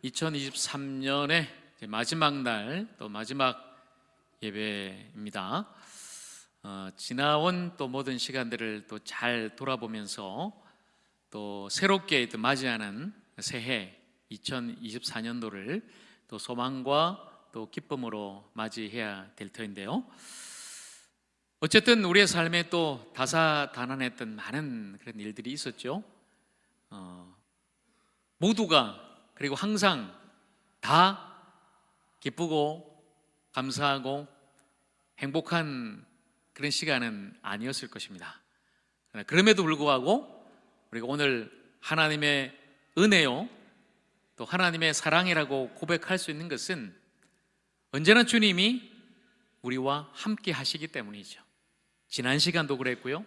2023년의 마지막 날, 또 마지막 예배입니다. 지나온 또 모든 시간들을 또 잘 돌아보면서 또 새롭게 또 맞이하는 새해 2024년도를 또 소망과 또 기쁨으로 맞이해야 될 터인데요. 어쨌든 우리의 삶에 또 다사다난했던 많은 그런 일들이 있었죠. 모두가 그리고 항상 다 기쁘고 감사하고 행복한 그런 시간은 아니었을 것입니다. 그럼에도 불구하고 우리가 오늘 하나님의 은혜요, 또 하나님의 사랑이라고 고백할 수 있는 것은 언제나 주님이 우리와 함께 하시기 때문이죠. 지난 시간도 그랬고요,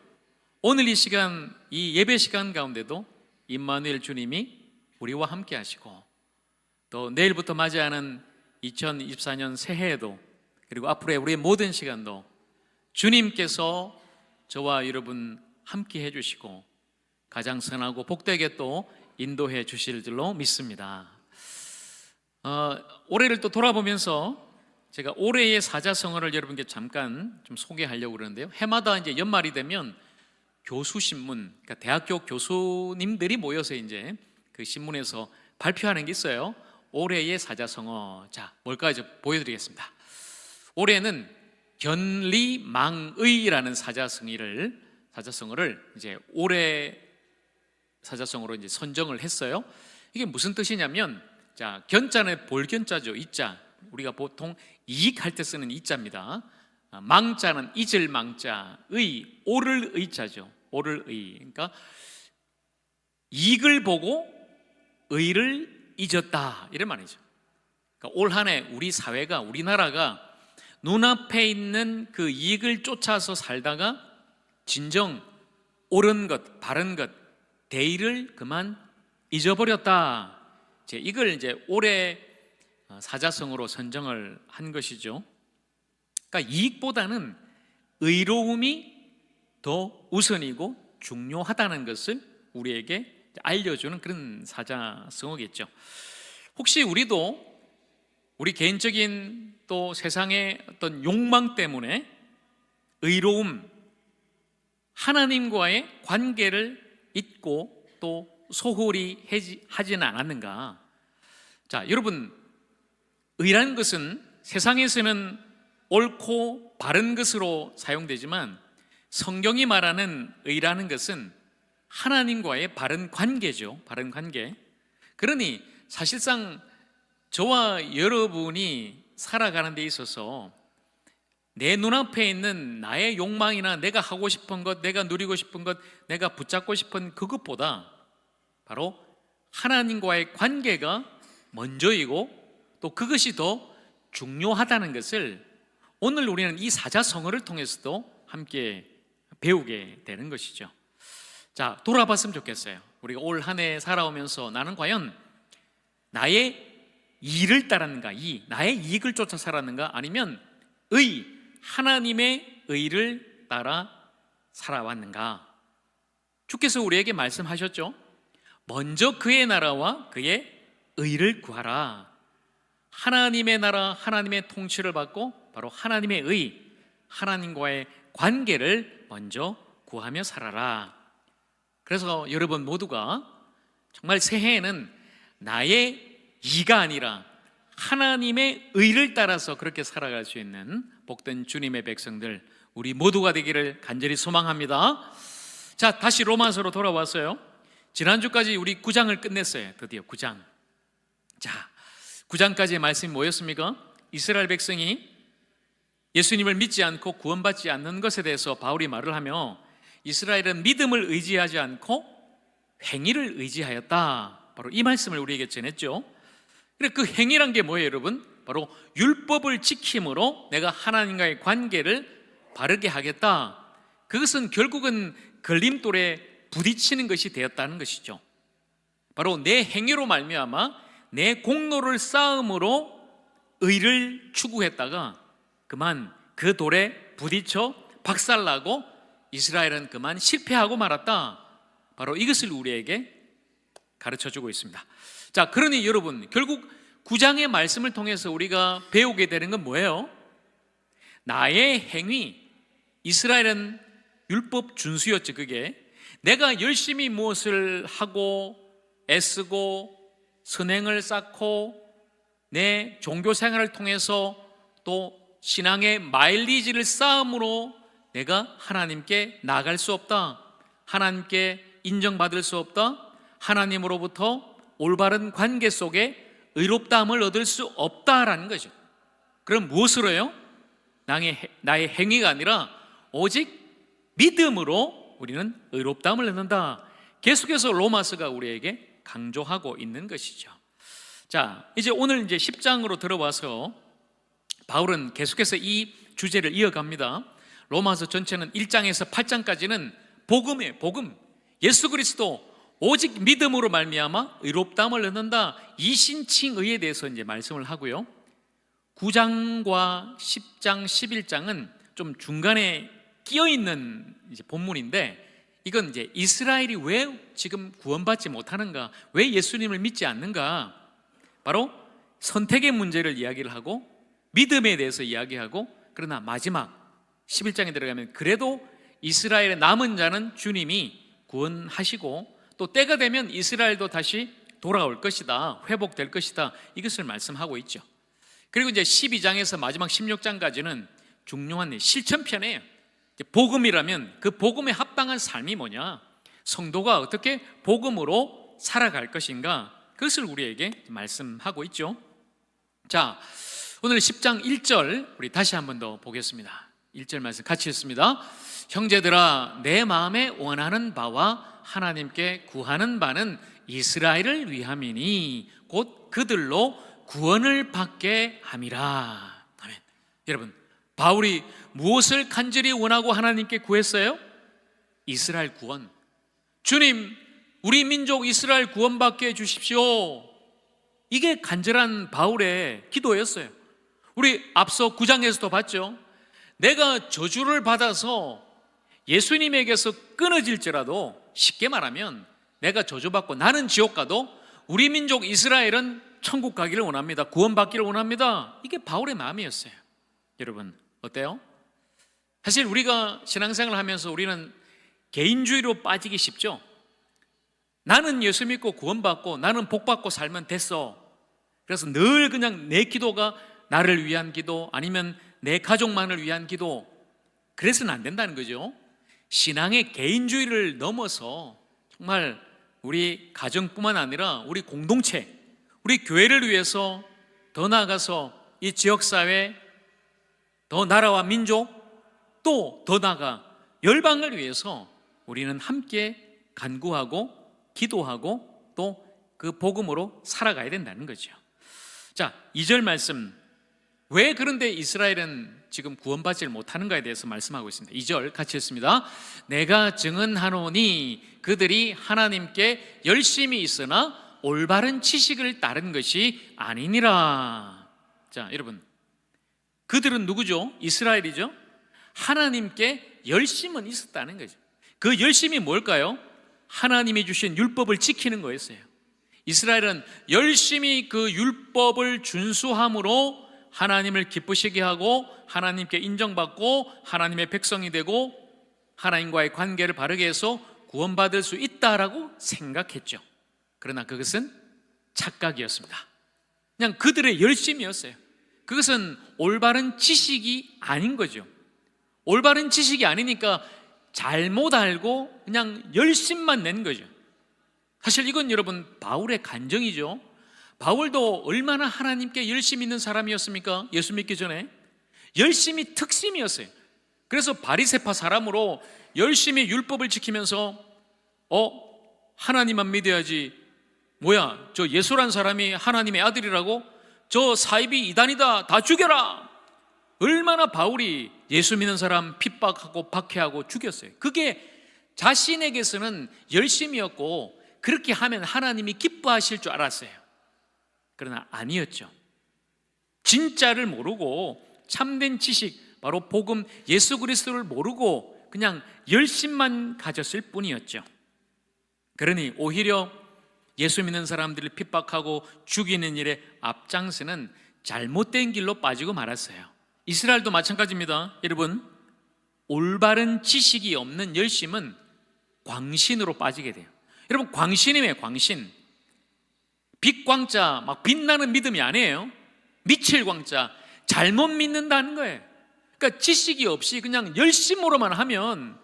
오늘 이 시간, 이 예배 시간 가운데도 임마누엘 주님이 우리와 함께 하시고, 또 내일부터 맞이하는 2024년 새해에도, 그리고 앞으로의 우리의 모든 시간도 주님께서 저와 여러분 함께 해주시고 가장 선하고 복되게 또 인도해 주실 줄로 믿습니다. 올해를 또 돌아보면서 제가 올해의 사자성어를 여러분께 잠깐 좀 소개하려고 그러는데요, 해마다 이제 연말이 되면 교수신문, 그러니까 대학교 교수님들이 모여서 이제 그 신문에서 발표하는 게 있어요. 올해의 사자성어. 자, 뭘까 이제 보여드리겠습니다. 올해는 견리망의라는 사자성어를 이제 올해 사자성어로 이제 선정을 했어요. 이게 무슨 뜻이냐면, 자, 견자는 볼견자죠. 이자. 우리가 보통 이익할 때 쓰는 이자입니다. 망자는 잊을 망자, 오를 의자죠. 오를 의. 그러니까 이익을 보고 의를 잊었다, 이런 말이죠. 그러니까 올 한 해 우리 사회가, 우리나라가 눈앞에 있는 그 이익을 쫓아서 살다가 진정 옳은 것, 바른 것, 대의를 그만 잊어버렸다. 이걸 이제 올해 사자성어로 선정을 한 것이죠. 그러니까 이익보다는 의로움이 더 우선이고 중요하다는 것을 우리에게 알려주는 그런 사자성어겠죠. 혹시 우리도 우리 개인적인 또 세상의 어떤 욕망 때문에 의로움, 하나님과의 관계를 잊고 또 소홀히 하지는 않았는가? 자, 여러분, 의라는 것은 세상에서는 옳고 바른 것으로 사용되지만 성경이 말하는 의라는 것은 하나님과의 바른 관계죠. 바른 관계. 그러니 사실상 저와 여러분이 살아가는 데 있어서 내 눈앞에 있는 나의 욕망이나 내가 하고 싶은 것, 내가 누리고 싶은 것, 내가 붙잡고 싶은 그것보다 바로 하나님과의 관계가 먼저이고 또 그것이 더 중요하다는 것을 오늘 우리는 이 사자성어를 통해서도 함께 배우게 되는 것이죠. 자, 돌아봤으면 좋겠어요. 우리가 올 한 해 살아오면서 나는 과연 나의 이를 따랐는가, 나의 이익을 쫓아 살았는가, 아니면 하나님의 의를 따라 살아왔는가? 주께서 우리에게 말씀하셨죠. 먼저 그의 나라와 그의 의를 구하라. 하나님의 나라, 하나님의 통치를 받고 바로 하나님의 의, 하나님과의 관계를 먼저 구하며 살아라. 그래서 여러분 모두가 정말 새해에는 나의 이가 아니라 하나님의 의를 따라서 그렇게 살아갈 수 있는 복된 주님의 백성들, 우리 모두가 되기를 간절히 소망합니다. 자, 다시 로마서로 돌아왔어요. 지난주까지 우리 9장을 끝냈어요. 드디어 9장. 자, 9장까지의 말씀이 뭐였습니까? 이스라엘 백성이 예수님을 믿지 않고 구원받지 않는 것에 대해서 바울이 말을 하며, 이스라엘은 믿음을 의지하지 않고 행위를 의지하였다, 바로 이 말씀을 우리에게 전했죠. 그 행위란 게 뭐예요, 여러분? 바로 율법을 지킴으로 내가 하나님과의 관계를 바르게 하겠다. 그것은 결국은 걸림돌에 부딪히는 것이 되었다는 것이죠. 바로 내 행위로 말미암아 내 공로를 쌓음으로 의를 추구했다가 그만 그 돌에 부딪혀 박살나고 이스라엘은 그만 실패하고 말았다. 바로 이것을 우리에게 가르쳐주고 있습니다. 자, 그러니 여러분, 결국 9장의 말씀을 통해서 우리가 배우게 되는 건 뭐예요? 나의 행위, 이스라엘은 율법 준수였죠. 그게 내가 열심히 무엇을 하고 애쓰고 선행을 쌓고 내 종교 생활을 통해서 또 신앙의 마일리지를 쌓음으로 내가 하나님께 나아갈 수 없다, 하나님께 인정받을 수 없다, 하나님으로부터 올바른 관계 속에 의롭다함을 얻을 수 없다라는 거죠. 그럼 무엇으로요? 나의 행위가 아니라 오직 믿음으로 우리는 의롭다함을 얻는다. 계속해서 로마서가 우리에게 강조하고 있는 것이죠. 자, 이제 오늘 이제 10장으로 들어와서 바울은 계속해서 이 주제를 이어갑니다. 로마서 전체는 1장에서 8장까지는 복음이에요. 복음. 예수 그리스도 오직 믿음으로 말미암아 의롭다함을 얻는다. 이 신칭의에 대해서 이제 말씀을 하고요. 9장과 10장, 11장은 좀 중간에 끼어 있는 이제 본문인데, 이건 이제 이스라엘이 왜 지금 구원받지 못하는가, 왜 예수님을 믿지 않는가, 바로 선택의 문제를 이야기를 하고 믿음에 대해서 이야기하고, 그러나 마지막 11장에 들어가면 그래도 이스라엘의 남은 자는 주님이 구원하시고 또 때가 되면 이스라엘도 다시 돌아올 것이다, 회복될 것이다, 이것을 말씀하고 있죠. 그리고 이제 12장에서 마지막 16장까지는 중요한 실천편이에요. 복음이라면 그 복음에 합당한 삶이 뭐냐, 성도가 어떻게 복음으로 살아갈 것인가, 그것을 우리에게 말씀하고 있죠. 자, 오늘 10장 1절 우리 다시 한 번 더 보겠습니다. 1절 말씀 같이 읽습니다. 형제들아, 내 마음에 원하는 바와 하나님께 구하는 바는 이스라엘을 위함이니 곧 그들로 구원을 받게 함이라. 아멘. 여러분, 바울이 무엇을 간절히 원하고 하나님께 구했어요? 이스라엘 구원. 주님, 우리 민족 이스라엘 구원받게 해주십시오. 이게 간절한 바울의 기도였어요. 우리 앞서 9장에서도 봤죠. 내가 저주를 받아서 예수님에게서 끊어질지라도, 쉽게 말하면 내가 저주받고 나는 지옥 가도 우리 민족 이스라엘은 천국 가기를 원합니다. 구원받기를 원합니다. 이게 바울의 마음이었어요. 여러분 어때요? 사실 우리가 신앙생활을 하면서 우리는 개인주의로 빠지기 쉽죠. 나는 예수 믿고 구원받고 나는 복받고 살면 됐어. 그래서 늘 그냥 내 기도가 나를 위한 기도, 아니면 내 가족만을 위한 기도, 그래서는 안 된다는 거죠. 신앙의 개인주의를 넘어서 정말 우리 가정뿐만 아니라 우리 공동체, 우리 교회를 위해서, 더 나아가서 이 지역사회, 더 나라와 민족, 또 더 나아가 열방을 위해서 우리는 함께 간구하고 기도하고 또 그 복음으로 살아가야 된다는 거죠. 자, 2절 말씀, 왜 그런데 이스라엘은 지금 구원받지 못하는가에 대해서 말씀하고 있습니다. 2절 같이 읽습니다. 내가 증언하노니 그들이 하나님께 열심히 있으나 올바른 지식을 따른 것이 아니니라. 자, 여러분, 그들은 누구죠? 이스라엘이죠. 하나님께 열심은 있었다는 거죠. 그 열심이 뭘까요? 하나님이 주신 율법을 지키는 거였어요. 이스라엘은 열심히 그 율법을 준수함으로 하나님을 기쁘시게 하고 하나님께 인정받고 하나님의 백성이 되고 하나님과의 관계를 바르게 해서 구원받을 수 있다라고 생각했죠. 그러나 그것은 착각이었습니다. 그냥 그들의 열심이었어요. 그것은 올바른 지식이 아닌 거죠. 올바른 지식이 아니니까 잘못 알고 그냥 열심만 낸 거죠. 사실 이건 여러분 바울의 간증이죠. 바울도 얼마나 하나님께 열심 있는 사람이었습니까? 예수 믿기 전에 열심이 특심이었어요. 그래서 바리새파 사람으로 열심히 율법을 지키면서 하나님만 믿어야지, 뭐야 저 예수란 사람이 하나님의 아들이라고, 저 사이비 이단이다, 다 죽여라. 얼마나 바울이 예수 믿는 사람 핍박하고 박해하고 죽였어요. 그게 자신에게서는 열심이었고 그렇게 하면 하나님이 기뻐하실 줄 알았어요. 그러나 아니었죠. 진짜를 모르고 참된 지식, 바로 복음 예수 그리스도를 모르고 그냥 열심만 가졌을 뿐이었죠. 그러니 오히려 예수 믿는 사람들을 핍박하고 죽이는 일에 앞장서는 잘못된 길로 빠지고 말았어요. 이스라엘도 마찬가지입니다. 여러분, 올바른 지식이 없는 열심은 광신으로 빠지게 돼요. 여러분, 광신이에요. 광신. 빛광자, 막 빛나는 믿음이 아니에요. 미칠 광자. 잘못 믿는다는 거예요. 그러니까 지식이 없이 그냥 열심으로만 하면,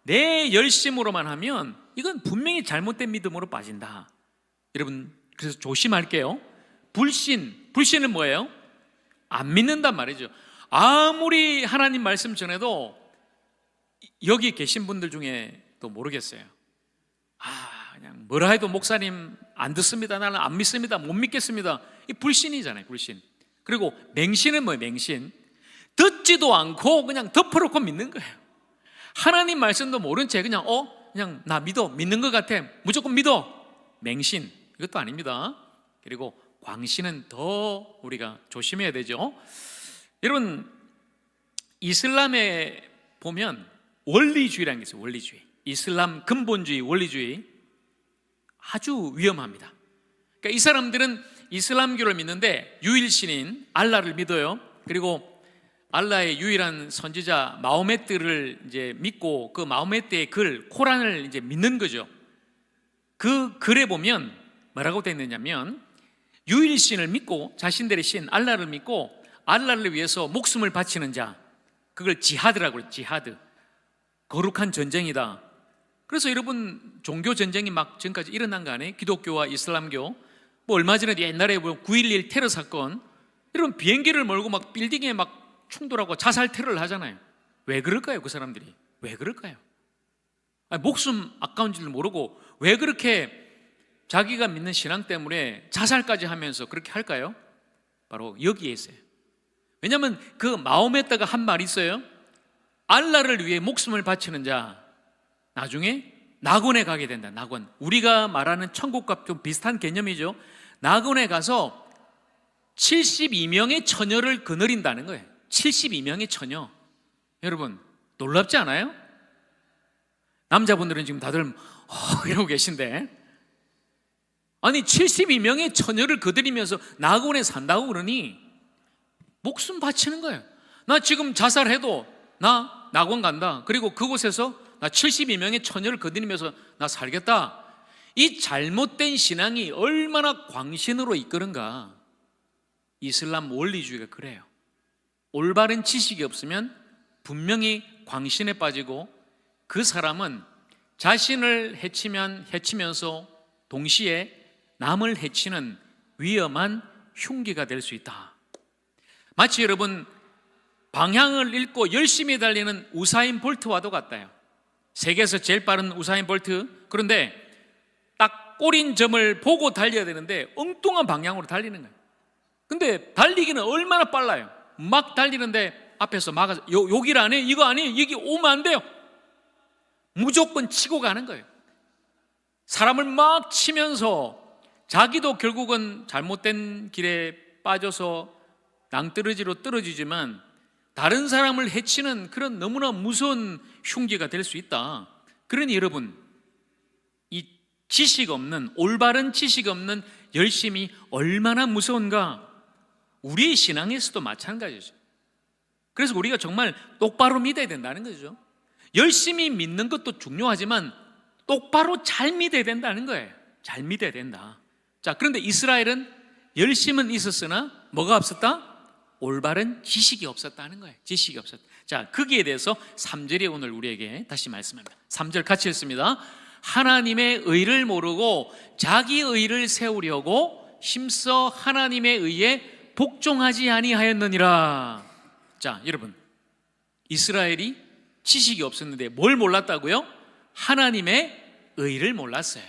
내 열심으로만 하면 이건 분명히 잘못된 믿음으로 빠진다. 여러분, 그래서 조심할게요. 불신은 뭐예요? 안 믿는단 말이죠. 아무리 하나님 말씀 전해도 여기 계신 분들 중에 또 모르겠어요. 그냥 뭐라 해도 목사님 안 듣습니다, 나는 안 믿습니다, 못 믿겠습니다. 이 불신이잖아요. 불신. 그리고 맹신은 뭐예요? 맹신. 듣지도 않고 그냥 덮어놓고 믿는 거예요. 하나님 말씀도 모른 채 그냥 나 믿는 것 같아, 무조건 믿어. 맹신. 이것도 아닙니다. 그리고 광신은 더 우리가 조심해야 되죠. 여러분, 이슬람에 보면 원리주의라는 게 있어요. 원리주의. 이슬람 근본주의, 원리주의 아주 위험합니다. 그러니까 이 사람들은 이슬람교를 믿는데 유일신인 알라를 믿어요. 그리고 알라의 유일한 선지자 마호메트를 이제 믿고 그 마호메트의 글 코란을 이제 믿는 거죠. 그 글에 보면 뭐라고 되어 있느냐면, 유일신을 믿고 자신들의 신 알라를 믿고 알라를 위해서 목숨을 바치는 자, 그걸 지하드라고 그래요. 지하드. 거룩한 전쟁이다. 그래서 여러분, 종교 전쟁이 막 지금까지 일어난 거 아니에요? 기독교와 이슬람교. 뭐 얼마 전에 옛날에 9.11 테러 사건, 여러분 비행기를 몰고 막 빌딩에 막 충돌하고 자살 테러를 하잖아요. 왜 그럴까요? 그 사람들이 왜 그럴까요? 목숨 아까운 줄 모르고 왜 그렇게 자기가 믿는 신앙 때문에 자살까지 하면서 그렇게 할까요? 바로 여기에 있어요. 왜냐하면 그 마호메트가 한 말이 있어요. 알라를 위해 목숨을 바치는 자 나중에 낙원에 가게 된다. 낙원. 우리가 말하는 천국과 좀 비슷한 개념이죠. 낙원에 가서 72명의 처녀를 거느린다는 거예요. 72명의 처녀. 여러분, 놀랍지 않아요? 남자분들은 지금 다들 이러고 계신데, 아니 72명의 처녀를 거느리면서 낙원에 산다고 그러니 목숨 바치는 거예요. 나 지금 자살해도 나 낙원 간다. 그리고 그곳에서 나 72명의 처녀를 거느리면서 나 살겠다. 이 잘못된 신앙이 얼마나 광신으로 이끄는가. 이슬람 원리주의가 그래요. 올바른 지식이 없으면 분명히 광신에 빠지고, 그 사람은 자신을 해치면서 동시에 남을 해치는 위험한 흉기가 될 수 있다. 마치 여러분, 방향을 잃고 열심히 달리는 우사인 볼트와도 같아요. 세계에서 제일 빠른 우사인 볼트. 그런데 딱 꼬린 점을 보고 달려야 되는데 엉뚱한 방향으로 달리는 거예요. 근데 달리기는 얼마나 빨라요. 막 달리는데 앞에서 막아서 여길 안 해, 이거 아니에요, 여기 오면 안 돼요. 무조건 치고 가는 거예요. 사람을 막 치면서 자기도 결국은 잘못된 길에 빠져서 낭떠러지로 떨어지지만 다른 사람을 해치는 그런 너무나 무서운 흉기가 될 수 있다. 그러니 여러분, 이 지식 없는, 올바른 지식 없는 열심이 얼마나 무서운가. 우리의 신앙에서도 마찬가지죠. 그래서 우리가 정말 똑바로 믿어야 된다는 거죠. 열심히 믿는 것도 중요하지만 똑바로 잘 믿어야 된다는 거예요. 잘 믿어야 된다. 자, 그런데 이스라엘은 열심은 있었으나 뭐가 없었다? 올바른 지식이 없었다는 거예요. 지식이 없었다. 자, 거기에 대해서 3절이 오늘 우리에게 다시 말씀합니다. 3절 같이 읽습니다. 하나님의 의를 모르고 자기 의를 세우려고 힘써 하나님의 의에 복종하지 아니하였느니라. 자, 여러분, 이스라엘이 지식이 없었는데 뭘 몰랐다고요? 하나님의 의를 몰랐어요.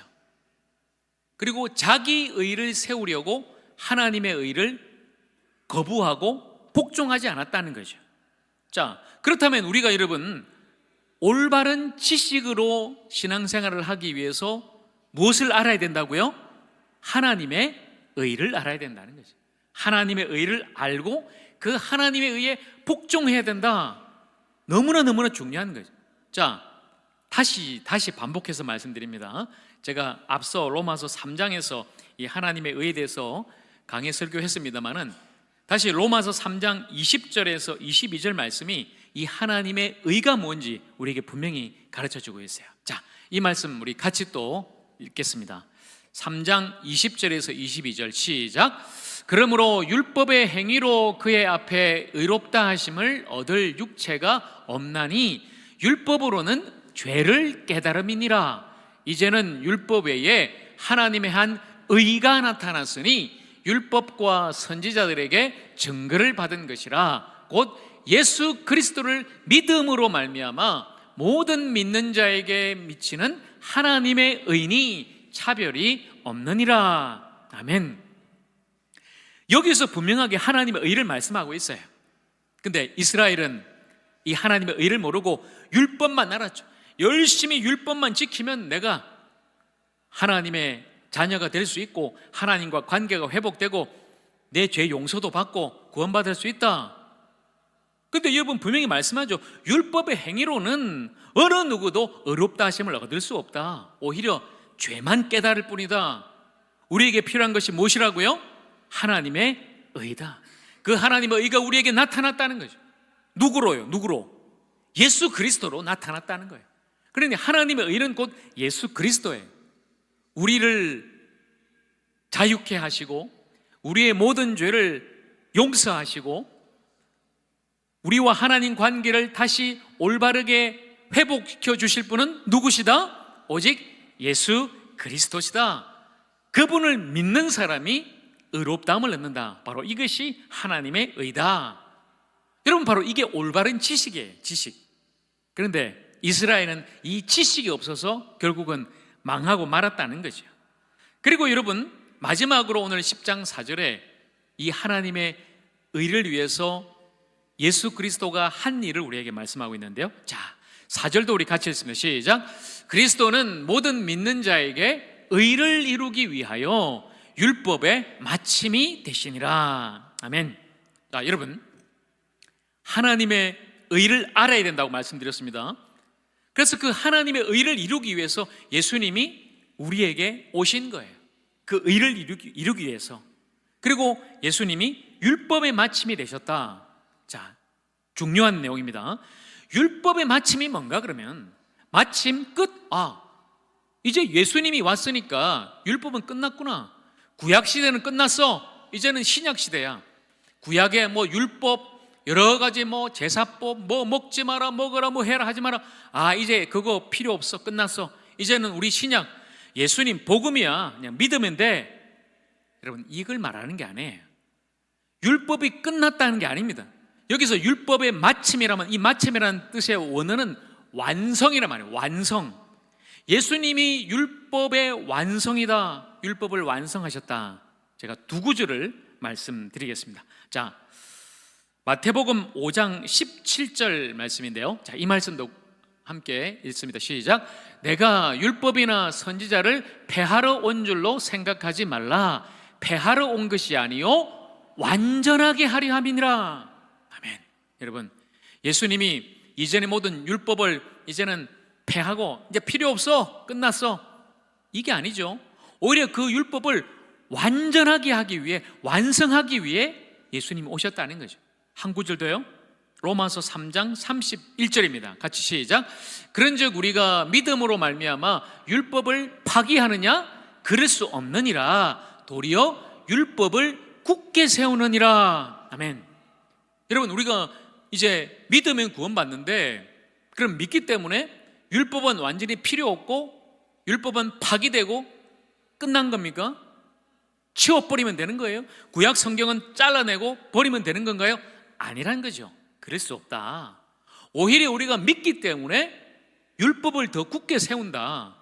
그리고 자기 의를 세우려고 하나님의 의를 거부하고 복종하지 않았다는 거죠. 자, 그렇다면 우리가 여러분, 올바른 지식으로 신앙생활을 하기 위해서 무엇을 알아야 된다고요? 하나님의 의를 알아야 된다는 거죠. 하나님의 의를 알고 그 하나님의 의에 복종해야 된다. 너무나 중요한 거죠. 자, 다시 반복해서 말씀드립니다. 제가 앞서 로마서 3장에서 이 하나님의 의에 대해서 강해 설교했습니다마는 다시 로마서 3장 20절에서 22절 말씀이 이 하나님의 의가 뭔지 우리에게 분명히 가르쳐주고 있어요. 자, 이 말씀 우리 같이 또 읽겠습니다. 3장 20절에서 22절 시작. 그러므로 율법의 행위로 그의 앞에 의롭다 하심을 얻을 육체가 없나니 율법으로는 죄를 깨달음이니라. 이제는 율법 외에 하나님의 한 의가 나타났으니 율법과 선지자들에게 증거를 받은 것이라. 곧 예수 그리스도를 믿음으로 말미암아 모든 믿는 자에게 미치는 하나님의 의니 차별이 없느니라. 아멘. 여기서 분명하게 하나님의 의를 말씀하고 있어요. 근데 이스라엘은 이 하나님의 의를 모르고 율법만 알았죠. 열심히 율법만 지키면 내가 하나님의 자녀가 될 수 있고 하나님과 관계가 회복되고 내 죄 용서도 받고 구원받을 수 있다. 근데 여러분 분명히 말씀하죠. 율법의 행위로는 어느 누구도 의롭다 하심을 얻을 수 없다. 오히려 죄만 깨달을 뿐이다. 우리에게 필요한 것이 무엇이라고요? 하나님의 의다. 그 하나님의 의가 우리에게 나타났다는 거죠. 누구로요? 누구로? 예수 그리스도로 나타났다는 거예요. 그러니 하나님의 의는 곧 예수 그리스도예요. 우리를 자유케 하시고 우리의 모든 죄를 용서하시고 우리와 하나님 관계를 다시 올바르게 회복시켜 주실 분은 누구시다? 오직 예수 그리스도시다. 그분을 믿는 사람이 의롭다함을 얻는다. 바로 이것이 하나님의 의다. 여러분, 바로 이게 올바른 지식이에요. 지식. 그런데 이스라엘은 이 지식이 없어서 결국은 망하고 말았다는 거죠. 그리고 여러분, 마지막으로 오늘 10장 4절에 이 하나님의 의를 위해서 예수 그리스도가 한 일을 우리에게 말씀하고 있는데요. 자, 4절도 우리 같이 읽습니다. 시작. 그리스도는 모든 믿는 자에게 의를 이루기 위하여 율법의 마침이 되시니라. 아멘. 자, 여러분, 하나님의 의를 알아야 된다고 말씀드렸습니다. 그래서 그 하나님의 의를 이루기 위해서 예수님이 우리에게 오신 거예요. 그 의를 이루기 위해서. 그리고 예수님이 율법의 마침이 되셨다. 자, 중요한 내용입니다. 율법의 마침이 뭔가 그러면 마침 끝. 이제 예수님이 왔으니까 율법은 끝났구나. 구약 시대는 끝났어. 이제는 신약 시대야. 구약에 뭐 율법 여러 가지 뭐 제사법 뭐 먹지 마라 먹어라 뭐 해라 하지 마라. 이제 그거 필요 없어. 끝났어. 이제는 우리 신약 예수님 복음이야. 그냥 믿으면 돼. 여러분, 이걸 말하는 게 아니에요. 율법이 끝났다는 게 아닙니다. 여기서 율법의 마침이라면 이 마침이라는 뜻의 원어는 완성이란 말이에요. 완성. 예수님이 율법의 완성이다. 율법을 완성하셨다. 제가 두 구절을 말씀드리겠습니다. 자, 마태복음 5장 17절 말씀인데요. 자, 이 말씀도 함께 읽습니다. 시작. 내가 율법이나 선지자를 폐하러 온 줄로 생각하지 말라. 폐하러 온 것이 아니요 완전하게 하려 함이니라. 아멘. 여러분, 예수님이 이전의 모든 율법을 이제는 폐하고 이제 필요 없어. 끝났어. 이게 아니죠. 오히려 그 율법을 완전하게 하기 위해, 완성하기 위해 예수님이 오셨다는 거죠. 한 구절 더요. 로마서 3장 31절입니다. 같이 시작. 그런즉 우리가 믿음으로 말미암아 율법을 파기하느냐? 그럴 수 없느니라. 도리어 율법을 굳게 세우느니라. 아멘. 여러분, 우리가 이제 믿으면 구원받는데, 그럼 믿기 때문에 율법은 완전히 필요 없고 율법은 파기되고 끝난 겁니까? 치워버리면 되는 거예요? 구약 성경은 잘라내고 버리면 되는 건가요? 아니란 거죠. 그럴 수 없다. 오히려 우리가 믿기 때문에 율법을 더 굳게 세운다.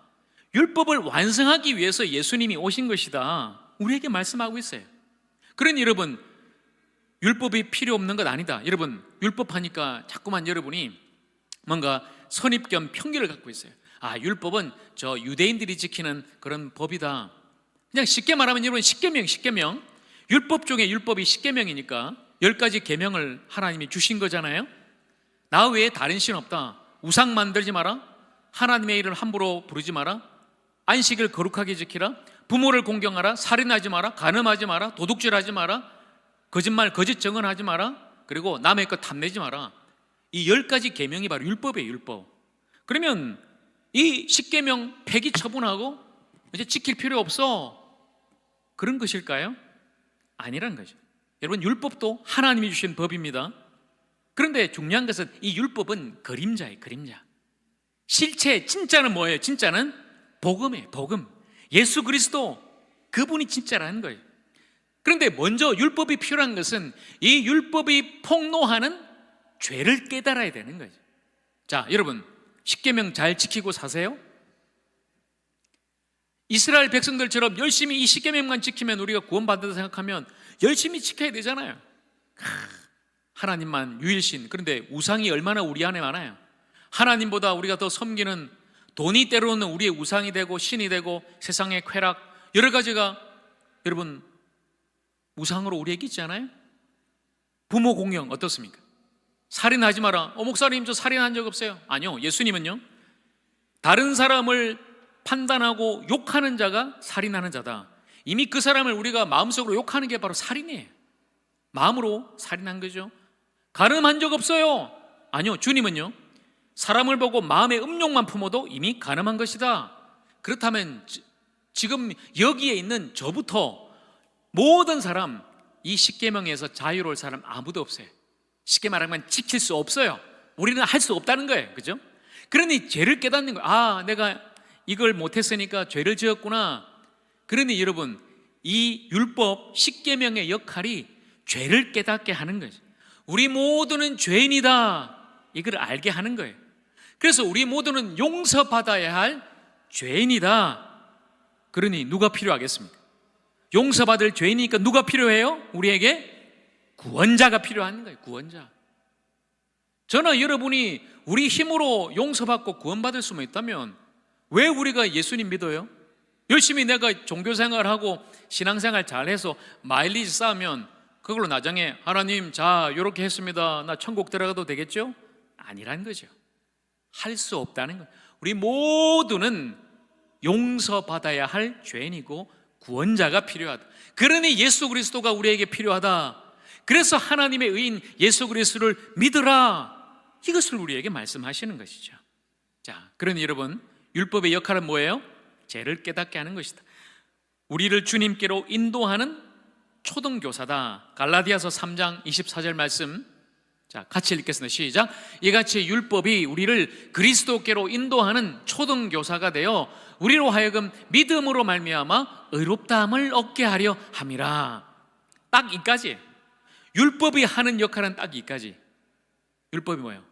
율법을 완성하기 위해서 예수님이 오신 것이다. 우리에게 말씀하고 있어요. 그러니 여러분, 율법이 필요 없는 것 아니다. 여러분, 율법하니까 자꾸만 여러분이 뭔가 선입견 편견을 갖고 있어요. 율법은 저 유대인들이 지키는 그런 법이다. 그냥 쉽게 말하면 여러분, 십계명. 율법 중에 율법이 십계명이니까 10가지 계명을 하나님이 주신 거잖아요. 나 외에 다른 신 없다. 우상 만들지 마라. 하나님의 이름을 함부로 부르지 마라. 안식을 거룩하게 지키라, 부모를 공경하라, 살인하지 마라, 간음하지 마라, 도둑질하지 마라, 거짓말, 거짓 증언하지 마라, 그리고 남의 것 탐내지 마라. 이 10가지 계명이 바로 율법이에요, 율법. 그러면 이 10계명 폐기 처분하고 이제 지킬 필요 없어, 그런 것일까요? 아니라는 거죠. 여러분, 율법도 하나님이 주신 법입니다. 그런데 중요한 것은 이 율법은 그림자예요, 그림자. 실체, 진짜는 뭐예요? 진짜는 복음이에요, 복음. 예수 그리스도, 그분이 진짜라는 거예요. 그런데 먼저 율법이 필요한 것은 이 율법이 폭로하는 죄를 깨달아야 되는 거죠. 자, 여러분, 십계명 잘 지키고 사세요? 이스라엘 백성들처럼 열심히 이 십계명만 지키면 우리가 구원받는다 생각하면 열심히 지켜야 되잖아요. 하나님만 유일신. 그런데 우상이 얼마나 우리 안에 많아요. 하나님보다 우리가 더 섬기는 돈이 때로는 우리의 우상이 되고 신이 되고 세상의 쾌락, 여러 가지가 여러분 우상으로 우리에게 있지 않아요? 부모 공경 어떻습니까? 살인하지 마라. 목사님 저 살인한 적 없어요. 아니요, 예수님은요, 다른 사람을 판단하고 욕하는 자가 살인하는 자다. 이미 그 사람을 우리가 마음속으로 욕하는 게 바로 살인이에요. 마음으로 살인한 거죠. 간음한 적 없어요. 아니요, 주님은요, 사람을 보고 마음의 음욕만 품어도 이미 간음한 것이다. 그렇다면 지금 여기에 있는 저부터 모든 사람, 이 십계명에서 자유로울 사람 아무도 없어요. 쉽게 말하면 지킬 수 없어요. 우리는 할 수 없다는 거예요, 그죠? 그러니 죄를 깨닫는 거예요. 아, 내가 이걸 못했으니까 죄를 지었구나. 그러니 여러분, 이 율법 십계명의 역할이 죄를 깨닫게 하는 거죠. 우리 모두는 죄인이다, 이걸 알게 하는 거예요. 그래서 우리 모두는 용서받아야 할 죄인이다. 그러니 누가 필요하겠습니까? 용서받을 죄인이니까 누가 필요해요? 우리에게 구원자가 필요한 거예요, 구원자. 저나 여러분이 우리 힘으로 용서받고 구원받을 수만 있다면 왜 우리가 예수님 믿어요? 열심히 내가 종교생활하고 신앙생활 잘해서 마일리지 쌓으면 그걸로 나중에 하나님 자 이렇게 했습니다, 나 천국 들어가도 되겠죠? 아니라는 거죠. 할 수 없다는 거예요. 우리 모두는 용서받아야 할 죄인이고 구원자가 필요하다. 그러니 예수 그리스도가 우리에게 필요하다. 그래서 하나님의 의인 예수 그리스도를 믿으라, 이것을 우리에게 말씀하시는 것이죠. 자, 그러니 여러분, 율법의 역할은 뭐예요? 죄를 깨닫게 하는 것이다. 우리를 주님께로 인도하는 초등교사다. 갈라디아서 3장 24절 말씀, 자, 같이 읽겠습니다. 시작. 이같이 율법이 우리를 그리스도께로 인도하는 초등교사가 되어 우리로 하여금 믿음으로 말미암아 의롭다함을 얻게 하려 함이라. 딱 이까지. 율법이 하는 역할은 딱 이까지. 율법이 뭐예요?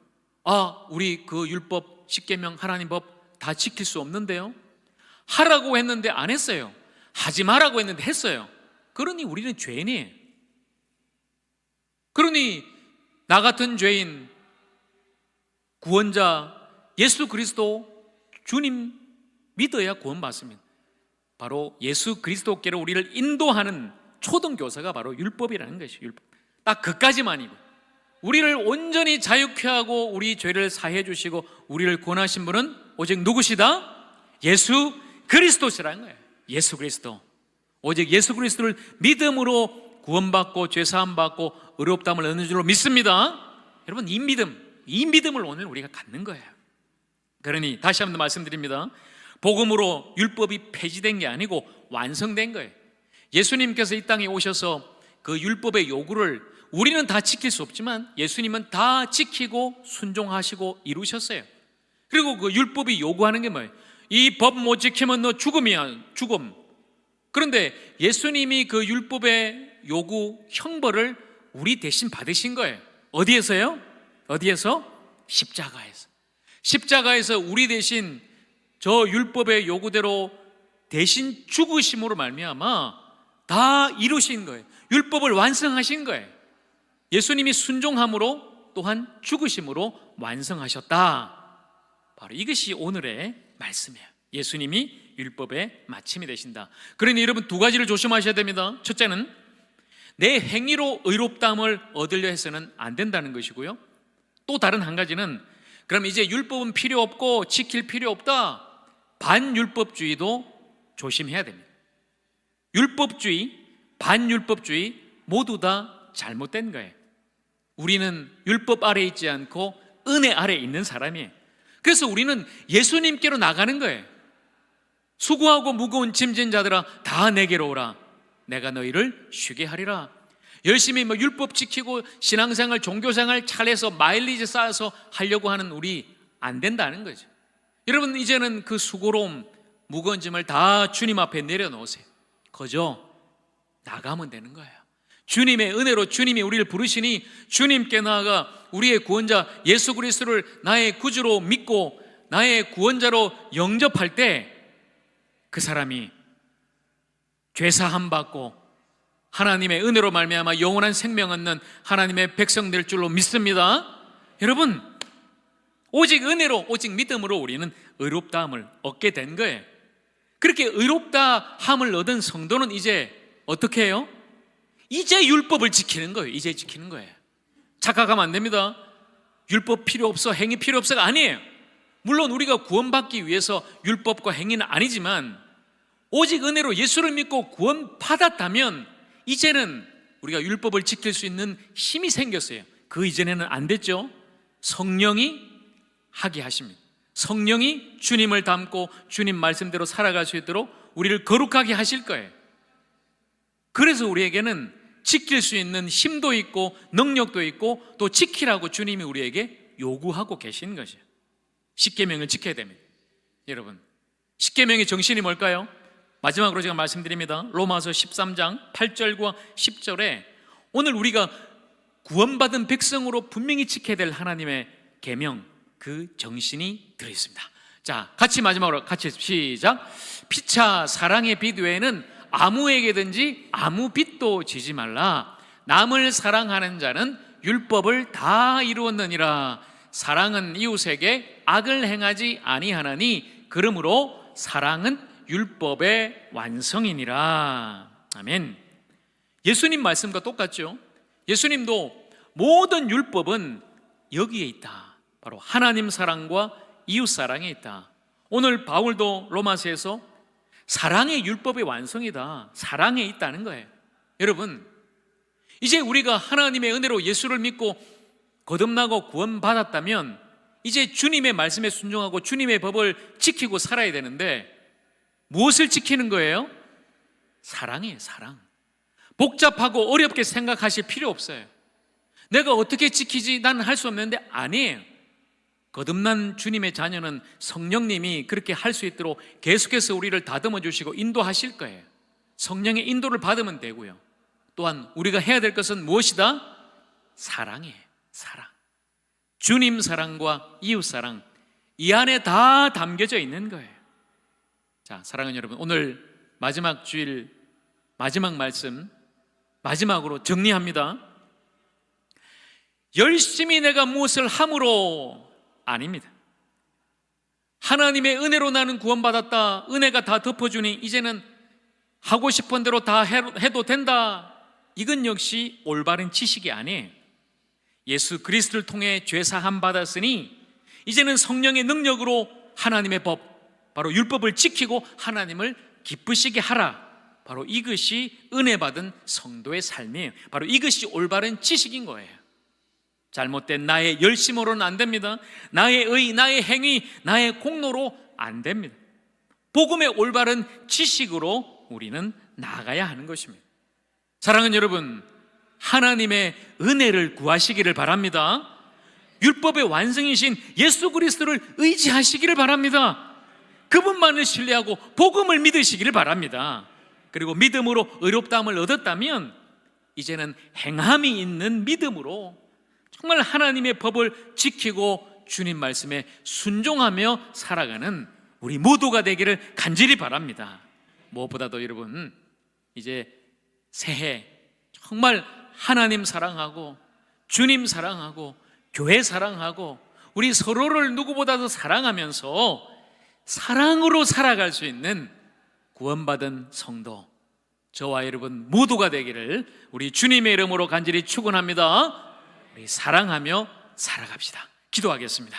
아, 우리 그 율법 십계명 하나님 법 다 지킬 수 없는데요, 하라고 했는데 안 했어요. 하지 말라고 했는데 했어요. 그러니 우리는 죄인이에요. 그러니 나 같은 죄인, 구원자 예수 그리스도 주님 믿어야 구원받습니다. 바로 예수 그리스도께로 우리를 인도하는 초등교사가 바로 율법이라는 것이에요. 율법. 딱 그까지만이고, 우리를 온전히 자유케 하고 우리 죄를 사해 주시고 우리를 구원하신 분은 오직 누구시다? 예수 그리스도시라는 거예요. 예수 그리스도. 오직 예수 그리스도를 믿음으로 구원받고 죄사함 받고 의롭다함을 얻는 줄로 믿습니다. 여러분, 이 믿음을 오늘 우리가 갖는 거예요. 그러니 다시 한번 말씀드립니다. 복음으로 율법이 폐지된 게 아니고 완성된 거예요. 예수님께서 이 땅에 오셔서 그 율법의 요구를 우리는 다 지킬 수 없지만 예수님은 다 지키고 순종하시고 이루셨어요. 그리고 그 율법이 요구하는 게 뭐예요? 이 법 못 지키면 너 죽음이야, 죽음. 그런데 예수님이 그 율법의 요구 형벌을 우리 대신 받으신 거예요. 어디에서요? 어디에서? 십자가에서. 십자가에서 우리 대신 저 율법의 요구대로 대신 죽으심으로 말미암아 다 이루신 거예요. 율법을 완성하신 거예요. 예수님이 순종함으로 또한 죽으심으로 완성하셨다. 바로 이것이 오늘의 말씀이에요. 예수님이 율법의 마침이 되신다. 그러니 여러분, 두 가지를 조심하셔야 됩니다. 첫째는 내 행위로 의롭다함을 얻으려 해서는 안 된다는 것이고요, 또 다른 한 가지는 그럼 이제 율법은 필요 없고 지킬 필요 없다, 반율법주의도 조심해야 됩니다. 율법주의, 반율법주의 모두 다 잘못된 거예요. 우리는 율법 아래에 있지 않고 은혜 아래에 있는 사람이에요. 그래서 우리는 예수님께로 나가는 거예요. 수고하고 무거운 짐진 자들아 다 내게로 오라. 내가 너희를 쉬게 하리라. 열심히 율법 지키고 신앙생활, 종교생활 잘해서 마일리지 쌓아서 하려고 하는 우리 안 된다는 거죠. 여러분, 이제는 그 수고로움, 무거운 짐을 다 주님 앞에 내려놓으세요. 그저 나가면 되는 거예요. 주님의 은혜로 주님이 우리를 부르시니 주님께 나아가 우리의 구원자 예수 그리스도를 나의 구주로 믿고 나의 구원자로 영접할 때 그 사람이 죄사함 받고 하나님의 은혜로 말미암아 영원한 생명 얻는 하나님의 백성 될 줄로 믿습니다. 여러분, 오직 은혜로, 오직 믿음으로 우리는 의롭다함을 얻게 된 거예요. 그렇게 의롭다함을 얻은 성도는 이제 어떻게 해요? 이제 율법을 지키는 거예요. 이제 지키는 거예요. 착각하면 안 됩니다. 율법 필요 없어, 행위 필요 없어가 아니에요. 물론 우리가 구원받기 위해서 율법과 행위는 아니지만 오직 은혜로 예수를 믿고 구원받았다면 이제는 우리가 율법을 지킬 수 있는 힘이 생겼어요. 그 이전에는 안 됐죠. 성령이 하게 하십니다. 성령이 주님을 닮고 주님 말씀대로 살아갈 수 있도록 우리를 거룩하게 하실 거예요. 그래서 우리에게는 지킬 수 있는 힘도 있고 능력도 있고 또 지키라고 주님이 우리에게 요구하고 계신 것이에요. 십계명을 지켜야 됩니다. 여러분, 십계명의 정신이 뭘까요? 마지막으로 제가 말씀드립니다. 로마서 13장 8절과 10절에 오늘 우리가 구원받은 백성으로 분명히 지켜야 될 하나님의 계명, 그 정신이 들어있습니다. 자, 같이 마지막으로 같이 시작. 피차 사랑의 빛 외에는 아무에게든지 아무 빚도 지지 말라. 남을 사랑하는 자는 율법을 다 이루었느니라. 사랑은 이웃에게 악을 행하지 아니하나니 그러므로 사랑은 율법의 완성이니라. 아멘. 예수님 말씀과 똑같죠. 예수님도 모든 율법은 여기에 있다. 바로 하나님 사랑과 이웃 사랑에 있다. 오늘 바울도 로마서에서 사랑의 율법의 완성이다, 사랑에 있다는 거예요. 여러분, 이제 우리가 하나님의 은혜로 예수를 믿고 거듭나고 구원받았다면 이제 주님의 말씀에 순종하고 주님의 법을 지키고 살아야 되는데 무엇을 지키는 거예요? 사랑이에요. 사랑. 복잡하고 어렵게 생각하실 필요 없어요. 내가 어떻게 지키지? 나는 할 수 없는데 아니에요. 거듭난 주님의 자녀는 성령님이 그렇게 할 수 있도록 계속해서 우리를 다듬어 주시고 인도하실 거예요. 성령의 인도를 받으면 되고요. 또한 우리가 해야 될 것은 무엇이다? 사랑이에요. 사랑. 주님 사랑과 이웃 사랑, 이 안에 다 담겨져 있는 거예요. 자, 사랑하는 여러분, 오늘 마지막 주일 마지막 말씀 마지막으로 정리합니다. 열심히 내가 무엇을 함으로 아닙니다. 하나님의 은혜로 나는 구원받았다, 은혜가 다 덮어주니 이제는 하고 싶은 대로 다 해도 된다, 이건 역시 올바른 지식이 아니에요. 예수 그리스도를 통해 죄사함 받았으니 이제는 성령의 능력으로 하나님의 법, 바로 율법을 지키고 하나님을 기쁘시게 하라. 바로 이것이 은혜 받은 성도의 삶이에요. 바로 이것이 올바른 지식인 거예요. 잘못된 나의 열심으로는 안 됩니다. 나의 의, 나의 행위, 나의 공로로 안 됩니다. 복음의 올바른 지식으로 우리는 나아가야 하는 것입니다. 사랑하는 여러분, 하나님의 은혜를 구하시기를 바랍니다. 율법의 완성이신 예수 그리스도를 의지하시기를 바랍니다. 그분만을 신뢰하고 복음을 믿으시기를 바랍니다. 그리고 믿음으로 의롭다함을 얻었다면 이제는 행함이 있는 믿음으로 정말 하나님의 법을 지키고 주님 말씀에 순종하며 살아가는 우리 모두가 되기를 간절히 바랍니다. 무엇보다도 여러분, 이제 새해 정말 하나님 사랑하고 주님 사랑하고 교회 사랑하고 우리 서로를 누구보다도 사랑하면서 사랑으로 살아갈 수 있는 구원받은 성도, 저와 여러분 모두가 되기를 우리 주님의 이름으로 간절히 축원합니다. 우리 사랑하며 살아갑시다. 기도하겠습니다.